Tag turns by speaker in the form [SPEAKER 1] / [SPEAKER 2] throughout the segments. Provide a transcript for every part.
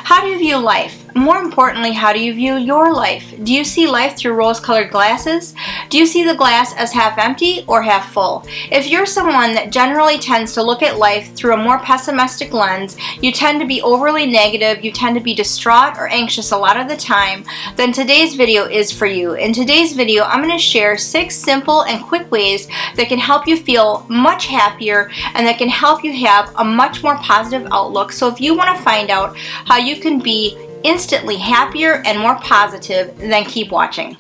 [SPEAKER 1] How do you view life? More importantly, how do you view your life? Do you see life through rose-colored glasses? Do you see the glass as half empty or half full? If you're someone that generally tends to look at life through a more pessimistic lens, you tend to be overly negative, you tend to be distraught or anxious a lot of the time, then today's video is for you. In today's video, I'm going to share 6 simple and quick ways that can help you feel much happier and that can help you have a much more positive outlook. So if you want to find out how you can be instantly happier and more positive, then keep watching.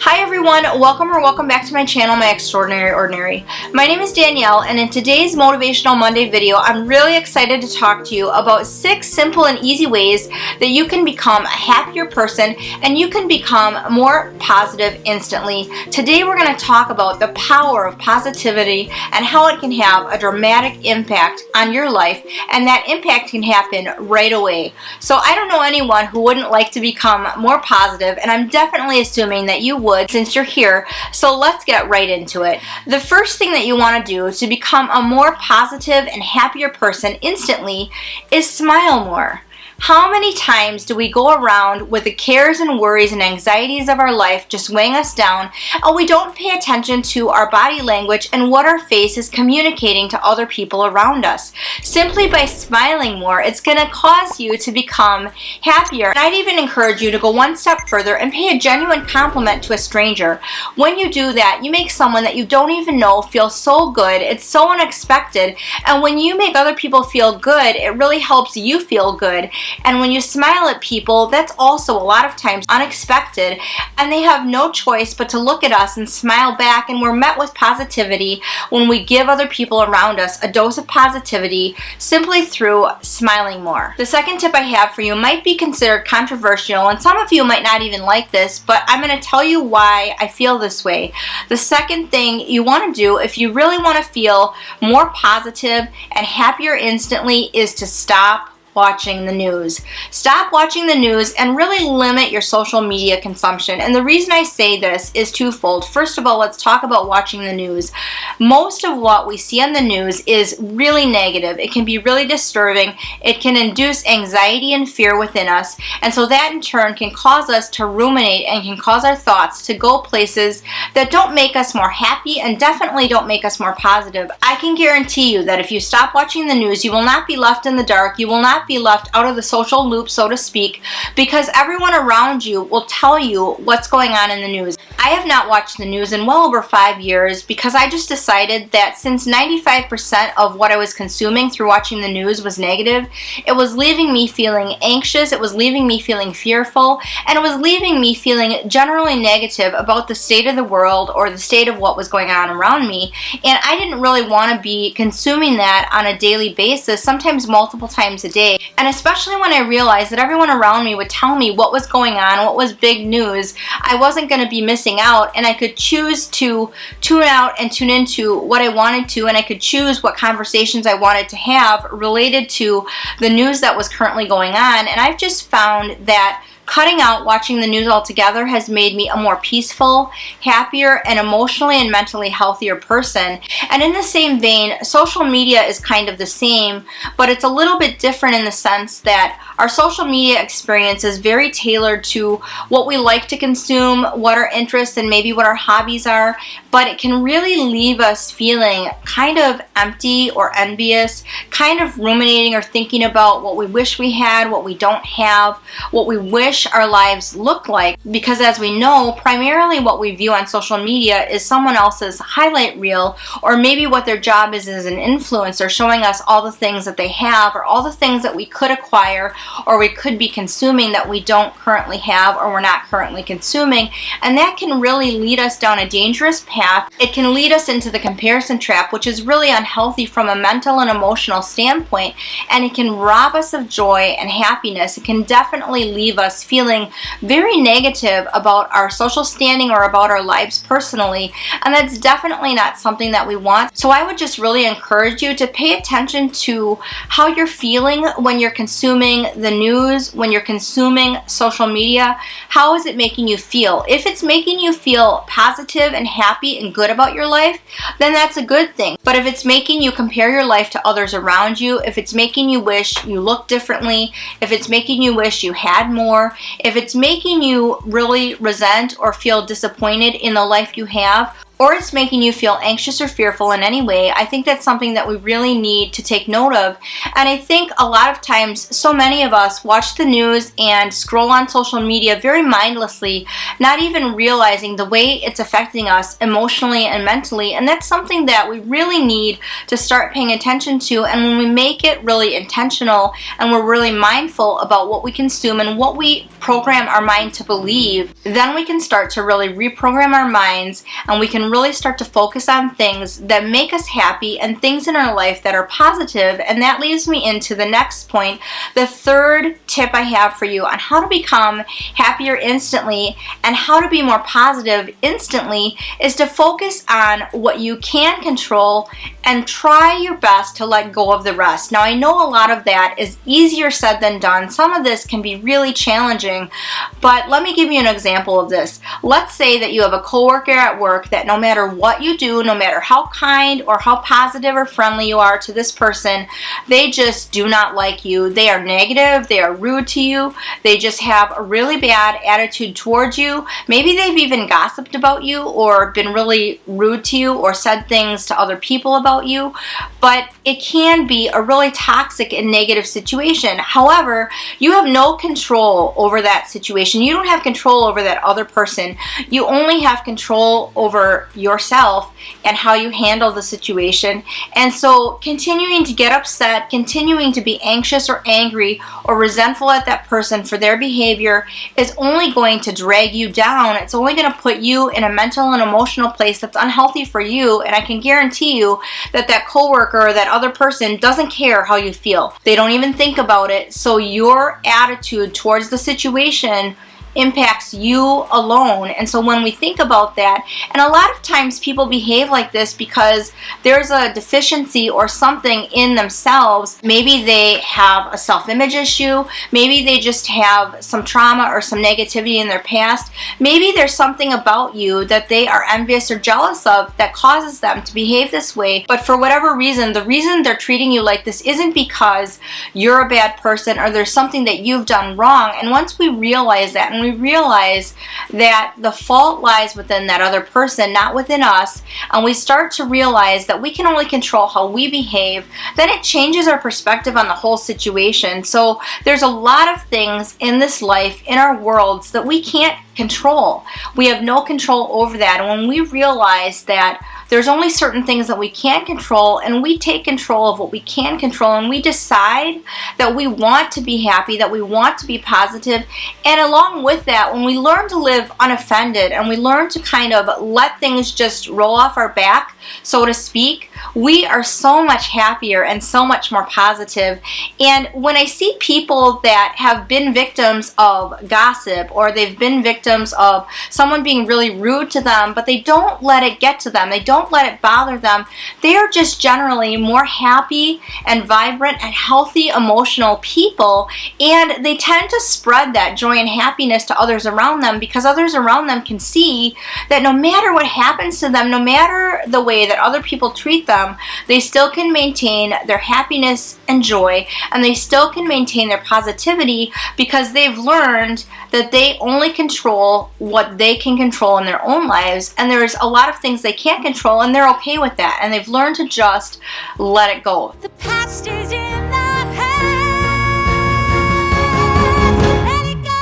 [SPEAKER 1] Hi everyone, welcome back to my channel, My Extraordinary Ordinary. My name is Danielle, and in today's Motivational Monday video, I'm really excited to talk to you about 6 simple and easy ways that you can become a happier person and you can become more positive instantly. Today we're going to talk about the power of positivity and how it can have a dramatic impact on your life, and that impact can happen right away. So I don't know anyone who wouldn't like to become more positive, and I'm definitely assuming that you would since you're here. So let's get right into it. The first thing that you want to do to become a more positive and happier person instantly is smile more. How many times do we go around with the cares and worries and anxieties of our life just weighing us down, and we don't pay attention to our body language and what our face is communicating to other people around us? Simply by smiling more, it's going to cause you to become happier. And I'd even encourage you to go one step further and pay a genuine compliment to a stranger. When you do that, you make someone that you don't even know feel so good. It's so unexpected, and when you make other people feel good, it really helps you feel good. And when you smile at people, that's also a lot of times unexpected, and they have no choice but to look at us and smile back, and we're met with positivity when we give other people around us a dose of positivity simply through smiling more. The second tip I have for you might be considered controversial, and some of you might not even like this, but I'm going to tell you why I feel this way. The second thing you want to do if you really want to feel more positive and happier instantly is to stop watching the news. Stop watching the news and really limit your social media consumption. And the reason I say this is twofold. First of all, let's talk about watching the news. Most of what we see on the news is really negative. It can be really disturbing. It can induce anxiety and fear within us. And so that in turn can cause us to ruminate and can cause our thoughts to go places that don't make us more happy and definitely don't make us more positive. I can guarantee you that if you stop watching the news, you will not be left in the dark. You will not be left out of the social loop, so to speak, because everyone around you will tell you what's going on in the news. I have not watched the news in well over 5 years because I just decided that since 95% of what I was consuming through watching the news was negative, it was leaving me feeling anxious, it was leaving me feeling fearful, and it was leaving me feeling generally negative about the state of the world or the state of what was going on around me. And I didn't really want to be consuming that on a daily basis, sometimes multiple times a day. And especially when I realized that everyone around me would tell me what was going on, what was big news, I wasn't going to be missing out, and I could choose to tune out and tune into what I wanted to, and I could choose what conversations I wanted to have related to the news that was currently going on. And I've just found that cutting out watching the news altogether has made me a more peaceful, happier, and emotionally and mentally healthier person. And in the same vein, social media is kind of the same, but it's a little bit different in the sense that our social media experience is very tailored to what we like to consume, what our interests and maybe what our hobbies are, but it can really leave us feeling kind of empty or envious, kind of ruminating or thinking about what we wish we had, what we don't have, what we wish our lives look like, because as we know, primarily what we view on social media is someone else's highlight reel, or maybe what their job is as an influencer, showing us all the things that they have or all the things that we could acquire or we could be consuming that we don't currently have or we're not currently consuming. And that can really lead us down a dangerous path. It can lead us into the comparison trap, which is really unhealthy from a mental and emotional standpoint, and it can rob us of joy and happiness. It can definitely leave us feeling very negative about our social standing or about our lives personally, and that's definitely not something that we want. So I would just really encourage you to pay attention to how you're feeling when you're consuming the news, when you're consuming social media. How is it making you feel? If it's making you feel positive and happy and good about your life, then that's a good thing. But if it's making you compare your life to others around you, if it's making you wish you looked differently, if it's making you wish you had more, if it's making you really resent or feel disappointed in the life you have, or it's making you feel anxious or fearful in any way, I think that's something that we really need to take note of. And I think a lot of times, so many of us watch the news and scroll on social media very mindlessly, not even realizing the way it's affecting us emotionally and mentally. And that's something that we really need to start paying attention to. And when we make it really intentional and we're really mindful about what we consume and what we program our mind to believe, then we can start to really reprogram our minds, and we can really start to focus on things that make us happy and things in our life that are positive. And that leads me into the next point. The third tip I have for you on how to become happier instantly and how to be more positive instantly is to focus on what you can control and try your best to let go of the rest. Now, I know a lot of that is easier said than done. Some of this can be really challenging, but let me give you an example of this. Let's say that you have a coworker at work that no matter what you do, no matter how kind or how positive or friendly you are to this person, they just do not like you. They are negative, they are rude to you, they just have a really bad attitude towards you. Maybe they've even gossiped about you or been really rude to you or said things to other people about you, but it can be a really toxic and negative situation. However, you have no control over that situation. You don't have control over that other person. You only have control over yourself and how you handle the situation. And so continuing to get upset, continuing to be anxious or angry or resentful at that person for their behavior is only going to drag you down. It's only going to put you in a mental and emotional place that's unhealthy for you. And I can guarantee you that that coworker or that other person doesn't care how you feel. They don't even think about it. So your attitude towards the situation impacts you alone. And so when we think about that, and a lot of times people behave like this because there's a deficiency or something in themselves. Maybe they have a self-image issue. Maybe they just have some trauma or some negativity in their past. Maybe there's something about you that they are envious or jealous of that causes them to behave this way. But for whatever reason, the reason they're treating you like this isn't because you're a bad person or there's something that you've done wrong. And once we realize that, and we realize that the fault lies within that other person, not within us, and we start to realize that we can only control how we behave, then it changes our perspective on the whole situation. So there's a lot of things in this life, in our worlds, that we can't control. We have no control over that. And when we realize that there's only certain things that we can't control, and we take control of what we can control, and we decide that we want to be happy, that we want to be positive, and along with that, when we learn to live unoffended and we learn to kind of let things just roll off our back, so to speak, we are so much happier and so much more positive. And when I see people that have been victims of gossip, or they've been victims of someone being really rude to them, but they don't let it get to them, they don't let it bother them, they are just generally more happy and vibrant and healthy emotional people, and they tend to spread that joy and happiness to others around them, because others around them can see that no matter what happens to them, no matter the way that other people treat them, they still can maintain their happiness and joy, and they still can maintain their positivity, because they've learned that they only control what they can control in their own lives, and there's a lot of things they can't control, and they're okay with that, and they've learned to just let it go.
[SPEAKER 2] The past is in the past. Let it go,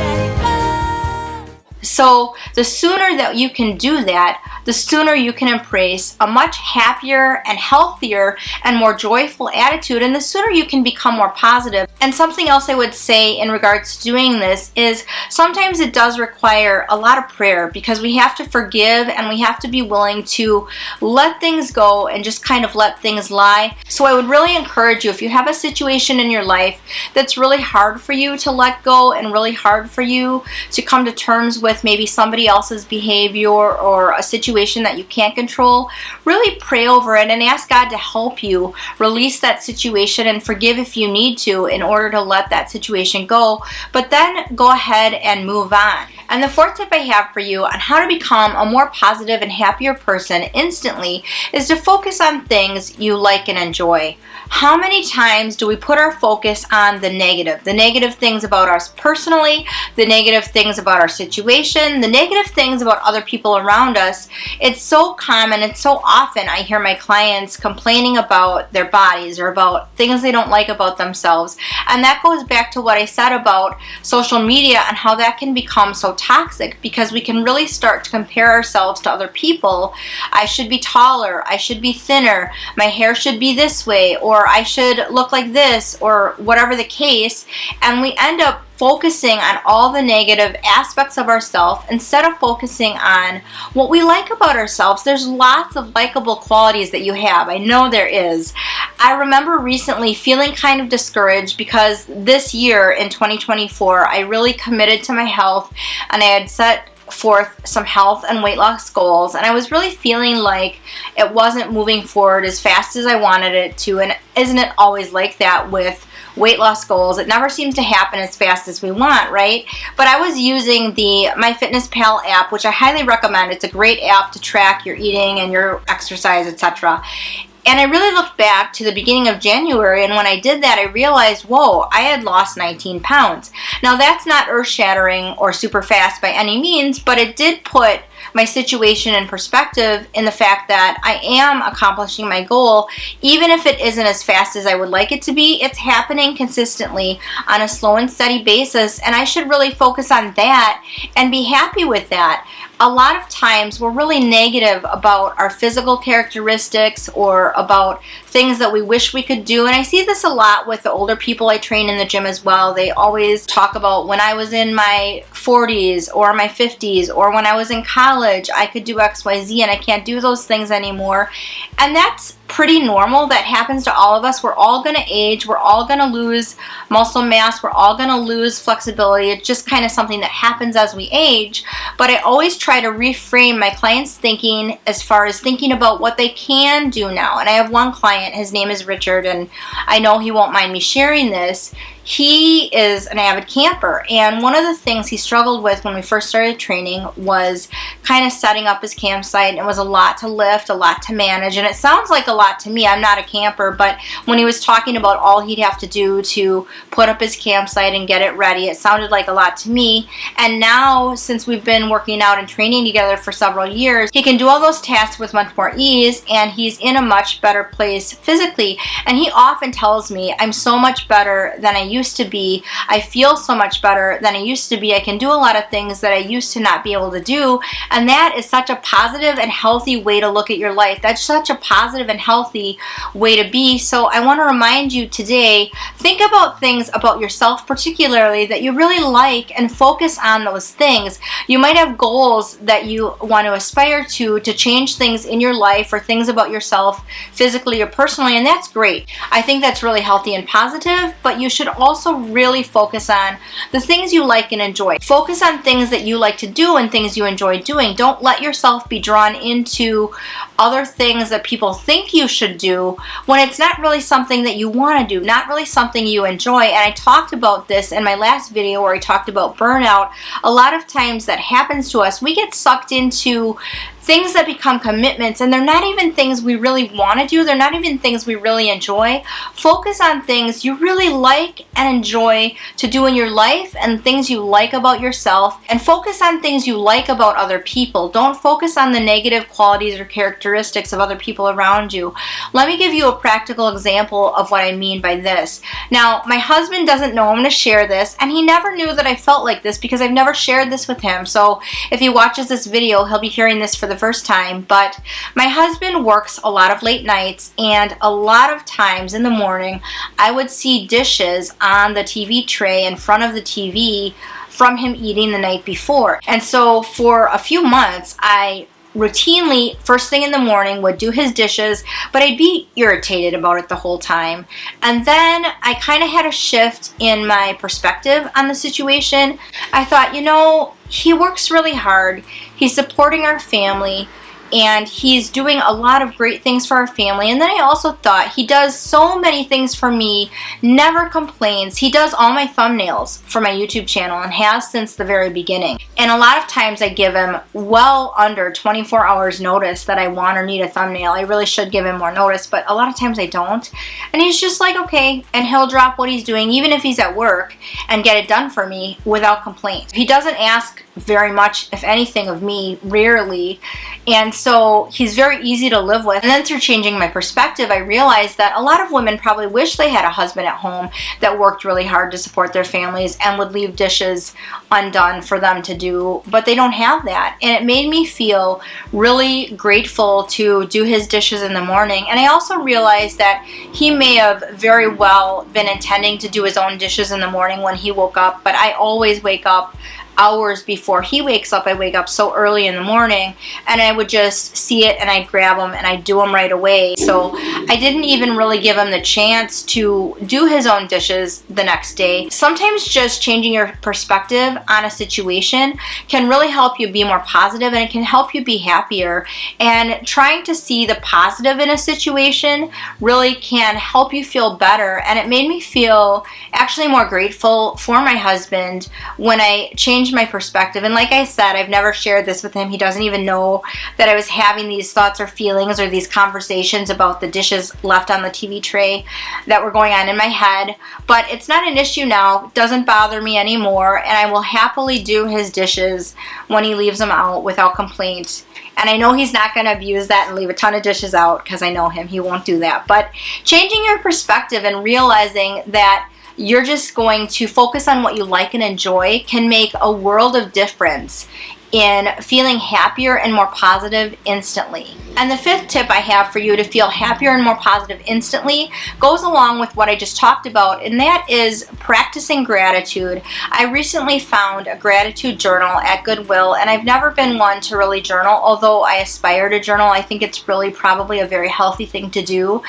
[SPEAKER 2] let it go.
[SPEAKER 1] So the sooner that you can do that, the sooner you can embrace a much happier and healthier and more joyful attitude, and the sooner you can become more positive. And something else I would say in regards to doing this is sometimes it does require a lot of prayer, because we have to forgive and we have to be willing to let things go and just kind of let things lie. So I would really encourage you, if you have a situation in your life that's really hard for you to let go and really hard for you to come to terms with maybe somebody else's behavior or a situation that you can't control, really pray over it and ask God to help you release that situation and forgive if you need to in order to let that situation go, but then go ahead and move on. And the fourth tip I have for you on how to become a more positive and happier person instantly is to focus on things you like and enjoy. How many times do we put our focus on the negative things about us personally, the negative things about our situation, the negative things about other people around us? It's so common, it's so often I hear my clients complaining about their bodies or about things they don't like about themselves. And that goes back to what I said about social media and how that can become so toxic, because we can really start to compare ourselves to other people. I should be taller, I should be thinner, my hair should be this way, or I should look like this, or whatever the case, and we end up focusing on all the negative aspects of ourselves instead of focusing on what we like about ourselves. There's lots of likable qualities that you have. I know there is. I remember recently feeling kind of discouraged because this year in 2024, I really committed to my health and I had set forth some health and weight loss goals, and I was really feeling like it wasn't moving forward as fast as I wanted it to. And isn't it always like that with weight loss goals? It never seems to happen as fast as we want, right? But I was using the MyFitnessPal app, which I highly recommend. It's a great app to track your eating and your exercise, etc. And I really looked back to the beginning of January, and when I did that, I realized, whoa, I had lost 19 pounds. Now, that's not earth-shattering or super fast by any means, but it did put my situation in perspective in the fact that I am accomplishing my goal. Even if it isn't as fast as I would like it to be, it's happening consistently on a slow and steady basis, and I should really focus on that and be happy with that. A lot of times we're really negative about our physical characteristics or about things that we wish we could do, and I see this a lot with the older people I train in the gym as well. They always talk about when I was in my 40s or my 50s or when I was in college I could do XYZ and I can't do those things anymore. And that's pretty normal. That happens to all of us. We're all going to age. We're all going to lose muscle mass. We're all going to lose flexibility. It's just kind of something that happens as we age. But I always try to reframe my clients' thinking as far as thinking about what they can do now. And I have one client, his name is Richard, and I know he won't mind me sharing this. He is an avid camper, and one of the things he struggled with when we first started training was kind of setting up his campsite. It was a lot to lift, a lot to manage, and it sounds like a lot to me. I'm not a camper, but when he was talking about all he'd have to do to put up his campsite and get it ready, it sounded like a lot to me. And now, since we've been working out and training together for several years, he can do all those tasks with much more ease, and he's in a much better place physically. And he often tells me, I'm so much better than I used to be. I feel so much better than I used to be. I can do a lot of things that I used to not be able to do. And that is such a positive and healthy way to look at your life. That's such a positive and healthy way to be. So I want to remind you today, think about things about yourself particularly that you really like and focus on those things. You might have goals that you want to aspire to change things in your life or things about yourself physically or personally, and that's great. I think that's really healthy and positive, but you should also really focus on the things you like and enjoy. Focus on things that you like to do and things you enjoy doing. Don't let yourself be drawn into other things that people think you should do when it's not really something that you want to do, not really something you enjoy. And I talked about this in my last video where I talked about burnout. A lot of times that happens to us. We get sucked into things that become commitments, and they're not even things we really want to do. They're not even things we really enjoy. Focus on things you really like and enjoy to do in your life and things you like about yourself, and focus on things you like about other people. Don't focus on the negative qualities or characteristics characteristics of other people around you. Let me give you a practical example of what I mean by this. Now, my husband doesn't know I'm going to share this, and he never knew that I felt like this because I've never shared this with him. So if he watches this video, he'll be hearing this for the first time. But my husband works a lot of late nights, and a lot of times in the morning, I would see dishes on the TV tray in front of the TV from him eating the night before. And so for a few months, I routinely, first thing in the morning, would do his dishes, but I'd be irritated about it the whole time. And then I kind of had a shift in my perspective on the situation. I thought, you know, he works really hard. He's supporting our family, and he's doing a lot of great things for our family. And then I also thought, he does so many things for me, never complains. He does all my thumbnails for my YouTube channel and has since the very beginning. And a lot of times I give him well under 24 hours notice that I want or need a thumbnail. I really should give him more notice, but a lot of times I don't. And he's just like, okay, and he'll drop what he's doing, even if he's at work, and get it done for me without complaint. He doesn't ask very much, if anything, of me, rarely. And so he's very easy to live with. And then through changing my perspective, I realized that a lot of women probably wish they had a husband at home that worked really hard to support their families and would leave dishes undone for them to do, but they don't have that. And it made me feel really grateful to do his dishes in the morning. And I also realized that he may have very well been intending to do his own dishes in the morning when he woke up, but I always wake up hours before he wakes up. I wake up so early in the morning, and I would just see it and I'd grab them and I'd do them right away. So I didn't even really give him the chance to do his own dishes the next day. Sometimes just changing your perspective on a situation can really help you be more positive, and it can help you be happier. And trying to see the positive in a situation really can help you feel better. And it made me feel actually more grateful for my husband when I changed my perspective. And like I said, I've never shared this with him. He doesn't even know that I was having these thoughts or feelings or these conversations about the dishes left on the TV tray that were going on in my head. But it's not an issue now. It doesn't bother me anymore, and I will happily do his dishes when he leaves them out without complaint. And I know he's not going to abuse that and leave a ton of dishes out, because I know him. He won't do that. But changing your perspective and realizing that you're just going to focus on what you like and enjoy can make a world of difference in feeling happier and more positive instantly. And the fifth tip I have for you to feel happier and more positive instantly goes along with what I just talked about, and that is practicing gratitude. I recently found a gratitude journal at Goodwill, and I've never been one to really journal, although I aspire to journal. I think it's really probably a very healthy thing to do.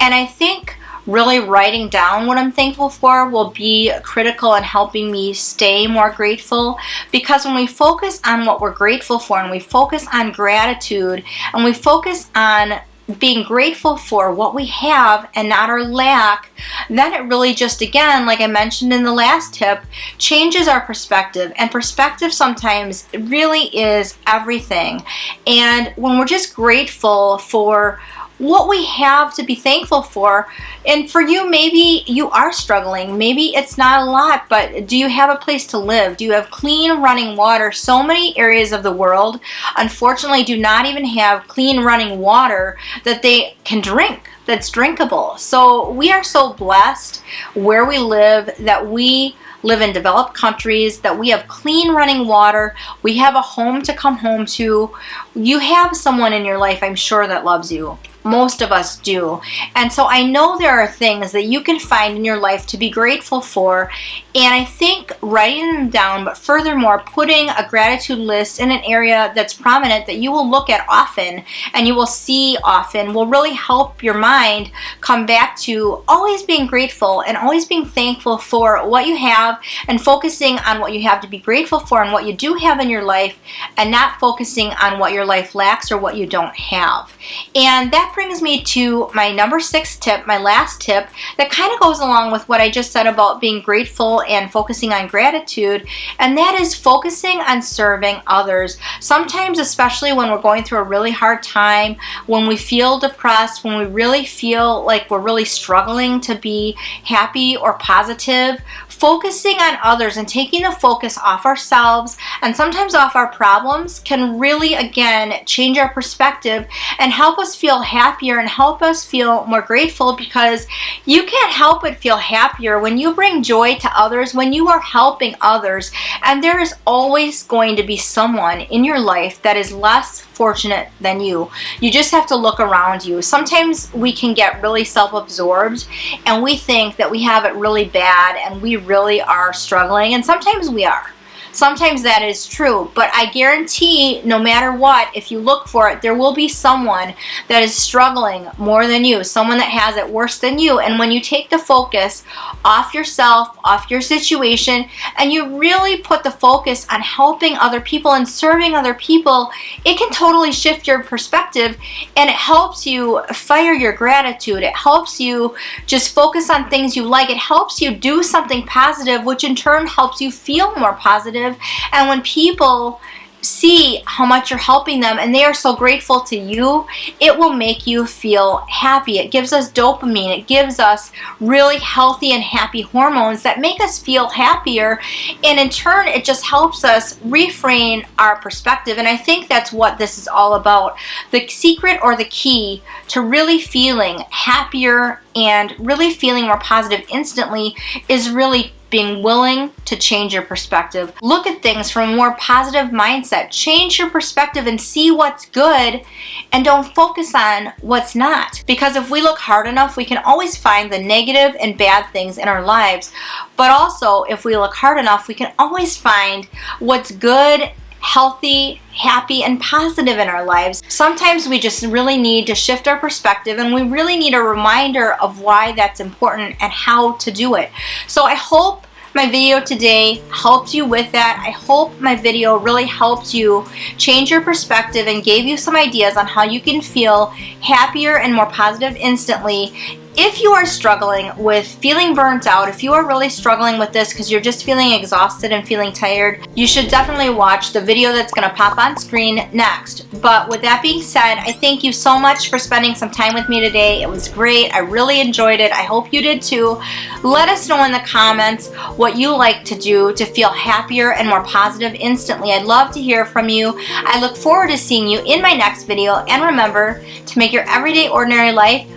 [SPEAKER 1] And I think really writing down what I'm thankful for will be critical in helping me stay more grateful, because when we focus on what we're grateful for, and we focus on gratitude, and we focus on being grateful for what we have and not our lack, then it really just, again, like I mentioned in the last tip, changes our perspective. And perspective sometimes really is everything. And when we're just grateful for what we have to be thankful for, and for you, maybe you are struggling, maybe it's not a lot, but do you have a place to live? Do you have clean running water? So many areas of the world, unfortunately, do not even have clean running water that they can drink, that's drinkable. So we are so blessed where we live, that we live in developed countries, that we have clean running water, we have a home to come home to. You have someone in your life, I'm sure, that loves you. Most of us do. And so I know there are things that you can find in your life to be grateful for. And I think writing them down, but furthermore, putting a gratitude list in an area that's prominent that you will look at often and you will see often, will really help your mind come back to always being grateful and always being thankful for what you have, and focusing on what you have to be grateful for and what you do have in your life, and not focusing on what your life lacks or what you don't have. And that that brings me to my number 6 tip, my last tip, that kind of goes along with what I just said about being grateful and focusing on gratitude, and that is focusing on serving others. Sometimes, especially when we're going through a really hard time, when we feel depressed, when we really feel like we're really struggling to be happy or positive, focusing on others and taking the focus off ourselves and sometimes off our problems can really, again, change our perspective and help us feel happier and help us feel more grateful, because you can't help but feel happier when you bring joy to others, when you are helping others. And there is always going to be someone in your life that is less fortunate than you. You just have to look around you. Sometimes we can get really self-absorbed and we think that we have it really bad and we really are struggling, and sometimes we are. Sometimes that is true, but I guarantee no matter what, if you look for it, there will be someone that is struggling more than you, someone that has it worse than you. And when you take the focus off yourself, off your situation, and you really put the focus on helping other people and serving other people, it can totally shift your perspective, and it helps you fire your gratitude. It helps you just focus on things you like. It helps you do something positive, which in turn helps you feel more positive. And when people see how much you're helping them and they are so grateful to you, it will make you feel happy. It gives us dopamine. It gives us really healthy and happy hormones that make us feel happier, and in turn it just helps us reframe our perspective. And I think that's what this is all about. The secret, or the key to really feeling happier and really feeling more positive instantly, is really being willing to change your perspective. Look at things from a more positive mindset. Change your perspective and see what's good, and don't focus on what's not. Because if we look hard enough, we can always find the negative and bad things in our lives. But also, if we look hard enough, we can always find what's good, healthy, happy, and positive in our lives. Sometimes we just really need to shift our perspective, and we really need a reminder of why that's important and how to do it. So I hope my video today helped you with that. I hope my video really helped you change your perspective and gave you some ideas on how you can feel happier and more positive instantly. If you are struggling with feeling burnt out, if you are really struggling with this because you're just feeling exhausted and feeling tired, you should definitely watch the video that's going to pop on screen next. But with that being said, I thank you so much for spending some time with me today. It was great. I really enjoyed it. I hope you did too. Let us know in the comments what you like to do to feel happier and more positive instantly. I'd love to hear from you. I look forward to seeing you in my next video, and remember to make your everyday ordinary life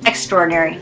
[SPEAKER 1] extraordinary.